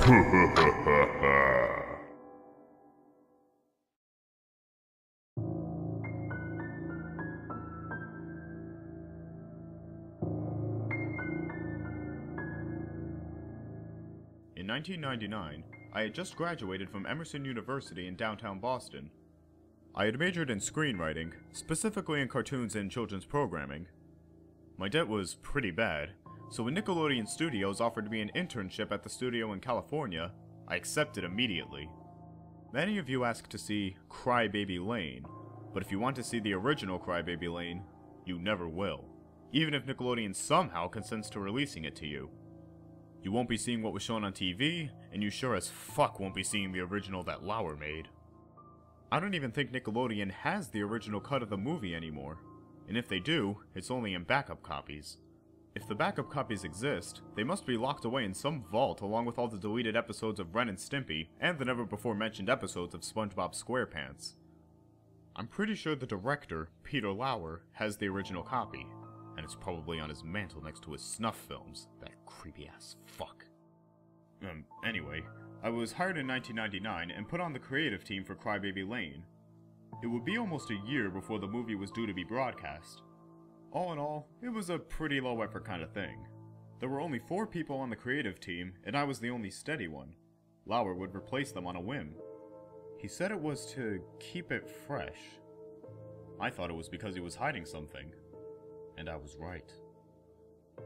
In 1999, I had just graduated from Emerson University in downtown Boston. I had majored in screenwriting, specifically in cartoons and children's programming. My debt was pretty bad, so when Nickelodeon Studios offered me an internship at the studio in California, I accepted immediately. Many of you ask to see Crybaby Lane, but if you want to see the original Crybaby Lane, you never will, even if Nickelodeon somehow consents to releasing it to you. You won't be seeing what was shown on TV, and you sure as fuck won't be seeing the original that Lauer made. I don't even think Nickelodeon has the original cut of the movie anymore, and if they do, it's only in backup copies. If the backup copies exist, they must be locked away in some vault along with all the deleted episodes of Ren and Stimpy and the never-before-mentioned episodes of SpongeBob SquarePants. I'm pretty sure the director, Peter Lauer, has the original copy, and it's probably on his mantle next to his snuff films, that creepy-ass fuck. Anyway, I was hired in 1999 and put on the creative team for Crybaby Lane. It would be almost a year before the movie was due to be broadcast. All in all, it was a pretty low-effort kind of thing. There were only 4 people on the creative team, and I was the only steady one. Lauer would replace them on a whim. He said it was to keep it fresh. I thought it was because he was hiding something. And I was right.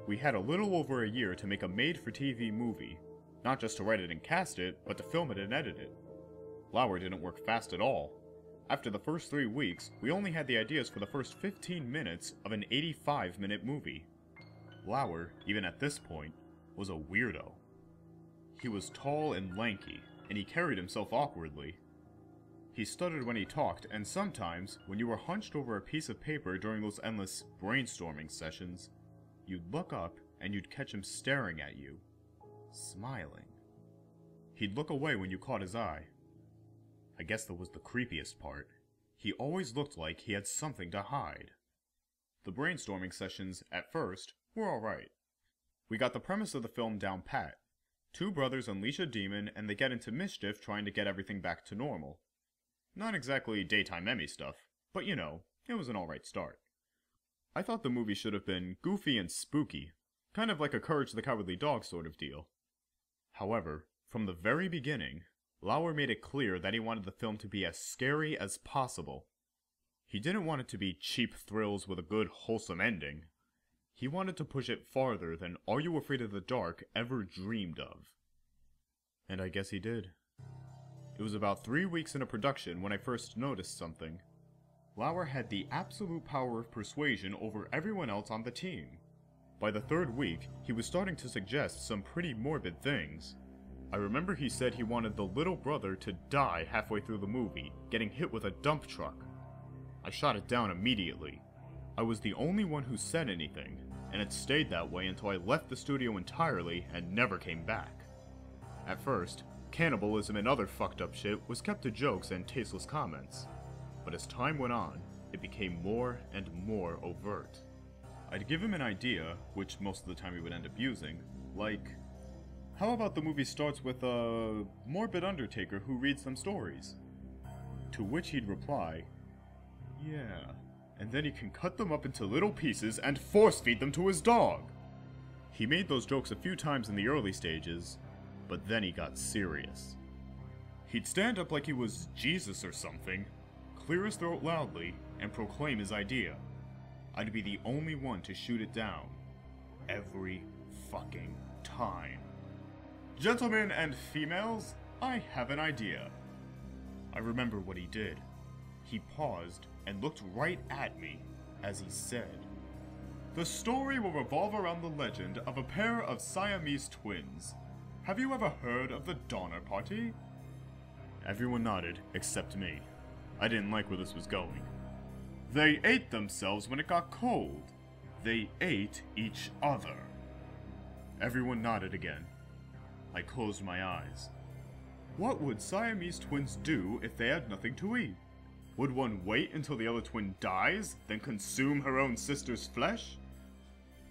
We had a little over a year to make a made-for-TV movie, not just to write it and cast it, but to film it and edit it. Lauer didn't work fast at all. After the first 3 weeks, we only had the ideas for the first 15 minutes of an 85-minute movie. Lauer, even at this point, was a weirdo. He was tall and lanky, and he carried himself awkwardly. He stuttered when he talked, and sometimes, when you were hunched over a piece of paper during those endless brainstorming sessions, you'd look up and you'd catch him staring at you, smiling. He'd look away when you caught his eye. I guess that was the creepiest part. He always looked like he had something to hide. The brainstorming sessions, at first, were alright. We got the premise of the film down pat. 2 brothers unleash a demon and they get into mischief trying to get everything back to normal. Not exactly daytime Emmy stuff, but you know, it was an alright start. I thought the movie should have been goofy and spooky, kind of like a Courage the Cowardly Dog sort of deal. However, from the very beginning, Lauer made it clear that he wanted the film to be as scary as possible. He didn't want it to be cheap thrills with a good, wholesome ending. He wanted to push it farther than Are You Afraid of the Dark ever dreamed of. And I guess he did. It was about 3 weeks into production when I first noticed something. Lauer had the absolute power of persuasion over everyone else on the team. By the 3rd week, he was starting to suggest some pretty morbid things. I remember he said he wanted the little brother to die halfway through the movie, getting hit with a dump truck. I shot it down immediately. I was the only one who said anything, and it stayed that way until I left the studio entirely and never came back. At first, cannibalism and other fucked up shit was kept to jokes and tasteless comments, but as time went on, it became more and more overt. I'd give him an idea, which most of the time he would end up using, like, how about the movie starts with a morbid undertaker who reads some stories? To which he'd reply, yeah, and then he can cut them up into little pieces and force-feed them to his dog. He made those jokes a few times in the early stages, but then he got serious. He'd stand up like he was Jesus or something, clear his throat loudly, and proclaim his idea. I'd be the only one to shoot it down. Every fucking time. Gentlemen and females, I have an idea. I remember what he did. He paused and looked right at me as he said, "The story will revolve around the legend of a pair of Siamese twins. Have you ever heard of the Donner Party?" Everyone nodded, except me. I didn't like where this was going. "They ate themselves when it got cold. They ate each other." Everyone nodded again. I closed my eyes. What would Siamese twins do if they had nothing to eat? Would one wait until the other twin dies, then consume her own sister's flesh?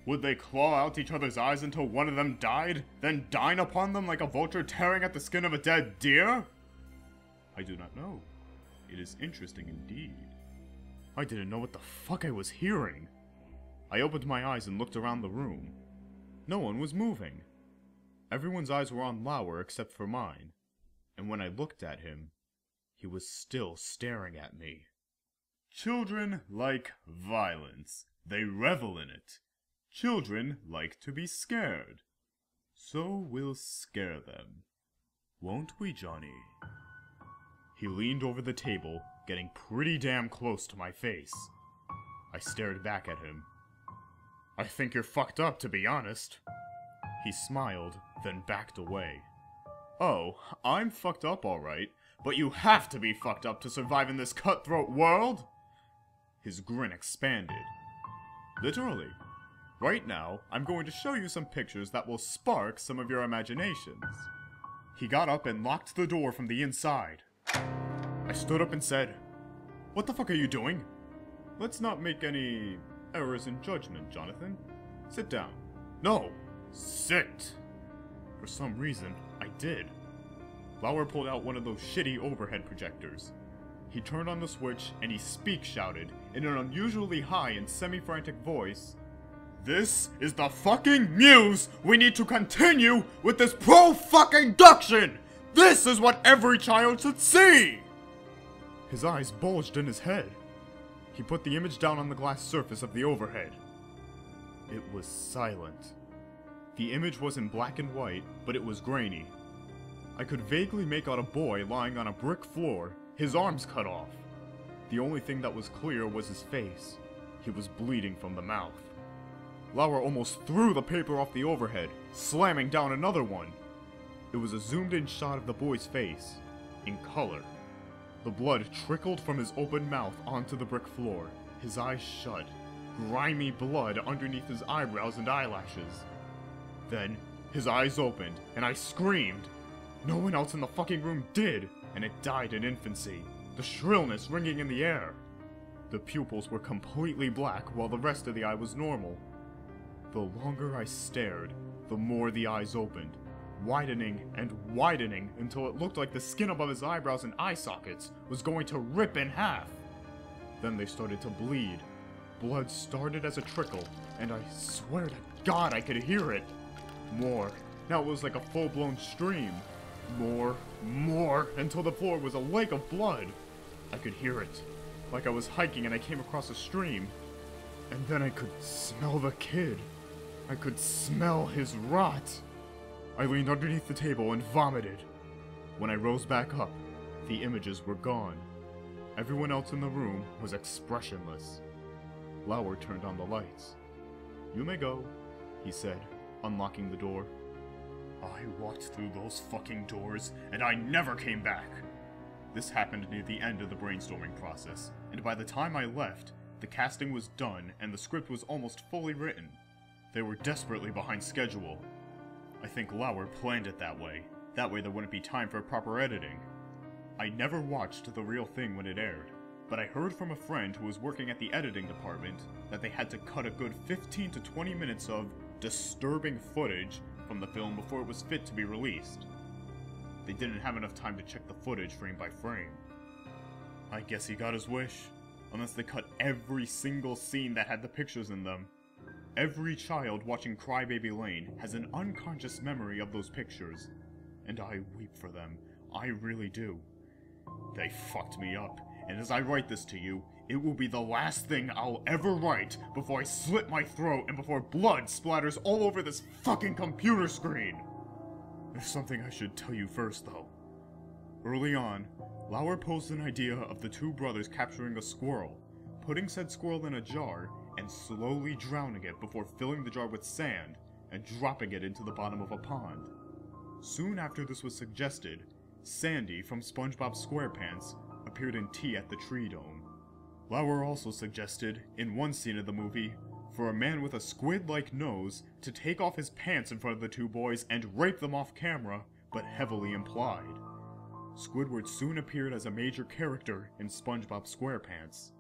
Would they claw out each other's eyes until one of them died, then dine upon them like a vulture tearing at the skin of a dead deer? I do not know. It is interesting indeed. I didn't know what the fuck I was hearing. I opened my eyes and looked around the room. No one was moving. Everyone's eyes were on Lauer except for mine. And when I looked at him, he was still staring at me. Children like violence. They revel in it. Children like to be scared. So we'll scare them. Won't we, Johnny? He leaned over the table, getting pretty damn close to my face. I stared back at him. I think you're fucked up, to be honest. He smiled, then backed away. Oh, I'm fucked up alright, but you have to be fucked up to survive in this cutthroat world? His grin expanded. Literally. Right now, I'm going to show you some pictures that will spark some of your imaginations. He got up and locked the door from the inside. I stood up and said, "What the fuck are you doing?" "Let's not make any errors in judgment, Jonathan. Sit down." "No! Sit!" For some reason, I did. Lauer pulled out one of those shitty overhead projectors. He turned on the switch and he shouted, in an unusually high and semi-frantic voice, "This is the fucking muse! We need to continue with this pro-fucking-duction! This is what every child should see!" His eyes bulged in his head. He put the image down on the glass surface of the overhead. It was silent. The image was in black and white, but it was grainy. I could vaguely make out a boy lying on a brick floor, his arms cut off. The only thing that was clear was his face. He was bleeding from the mouth. Lauer almost threw the paper off the overhead, slamming down another one. It was a zoomed-in shot of the boy's face, in color. The blood trickled from his open mouth onto the brick floor, his eyes shut, grimy blood underneath his eyebrows and eyelashes. Then, his eyes opened, and I screamed. No one else in the fucking room did, and it died in infancy, the shrillness ringing in the air. The pupils were completely black while the rest of the eye was normal. The longer I stared, the more the eyes opened, widening and widening until it looked like the skin above his eyebrows and eye sockets was going to rip in half. Then they started to bleed. Blood started as a trickle, and I swear to God I could hear it. More. Now it was like a full-blown stream. More, until the floor was a lake of blood. I could hear it, like I was hiking and I came across a stream. And then I could smell the kid. I could smell his rot. I leaned underneath the table and vomited. When I rose back up, the images were gone. Everyone else in the room was expressionless. Lauer turned on the lights. "You may go," he said, unlocking the door. I walked through those fucking doors, and I never came back. This happened near the end of the brainstorming process, and by the time I left, the casting was done and the script was almost fully written. They were desperately behind schedule. I think Lauer planned it that way. That way there wouldn't be time for proper editing. I never watched the real thing when it aired, but I heard from a friend who was working at the editing department that they had to cut a good 15 to 20 minutes of disturbing footage from the film before it was fit to be released. They didn't have enough time to check the footage frame by frame. I guess he got his wish, unless they cut every single scene that had the pictures in them. Every child watching Crybaby Lane has an unconscious memory of those pictures, and I weep for them. I really do. They fucked me up, and as I write this to you, it will be the last thing I'll ever write before I slit my throat and before blood splatters all over this fucking computer screen. There's something I should tell you first, though. Early on, Lauer posed an idea of the two brothers capturing a squirrel, putting said squirrel in a jar, and slowly drowning it before filling the jar with sand and dropping it into the bottom of a pond. Soon after this was suggested, Sandy from SpongeBob SquarePants appeared in Tea at the Tree Dome. Lauer also suggested, in one scene of the movie, for a man with a squid-like nose to take off his pants in front of the two boys and rape them off camera, but heavily implied. Squidward soon appeared as a major character in SpongeBob SquarePants.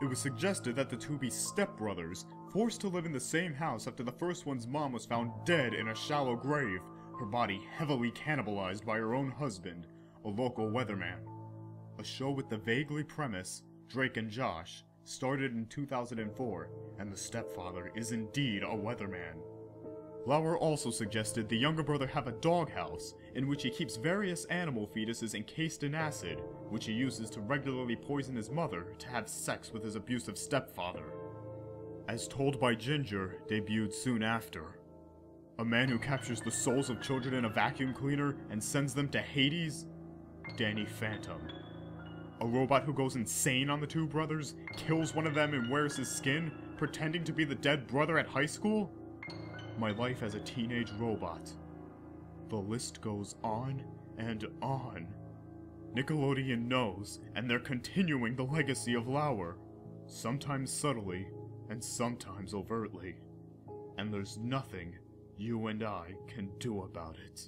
It was suggested that the two be stepbrothers, forced to live in the same house after the first one's mom was found dead in a shallow grave, her body heavily cannibalized by her own husband, a local weatherman. A show with the vaguely premise, Drake and Josh, started in 2004, and the stepfather is indeed a weatherman. Lauer also suggested the younger brother have a doghouse, in which he keeps various animal fetuses encased in acid, which he uses to regularly poison his mother to have sex with his abusive stepfather. As Told by Ginger debuted soon after. A man who captures the souls of children in a vacuum cleaner and sends them to Hades? Danny Phantom. A robot who goes insane on the two brothers, kills one of them and wears his skin, pretending to be the dead brother at high school? My life as a teenage robot. The list goes on and on. Nickelodeon knows, and they're continuing the legacy of Lauer. Sometimes subtly, and sometimes overtly. And there's nothing you and I can do about it.